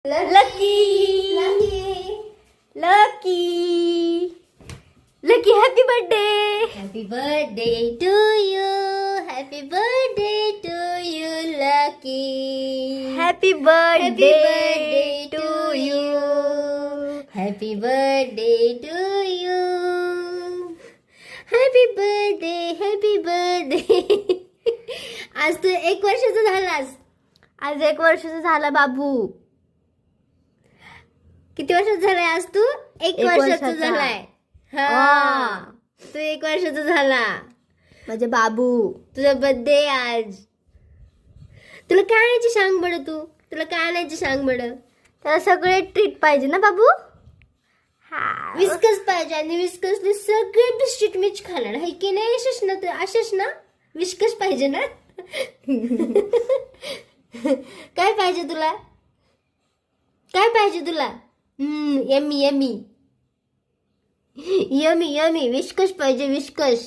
Lucky Lucky Lucky happy birthday. Happy birthday to you. Happy birthday to you Lucky. Happy birthday to you. Happy birthday to you. Happy birthday. Happy birthday. आज तू 1 वर्षाचा झालास. आज 1 वर्षाचा झाला बाबू. किती वर्षाचा झालाय आज तू? 1 1 वर्षाचा वर्षाचा. झालाय. वा. हा तू 1 वर्षाचा झाला. माझे बाबू. तुझा बर्थडे आज. तुला काय आणायची सांग बरं. तुला काय आणायची सांग बरं. त्याला सगळे ट्रीट पाहिजे ना बाबू. हा विस्कस पाहिजे आणि विस्कसने सगळे बिस्किट मीच खाणार आहे की नाही. असेच ना विस्कस पाहिजे ना. काय पाहिजे तुला. काय पाहिजे तुला. Yummy yummy yummy yummy viscous पाहिजे. विस्कस.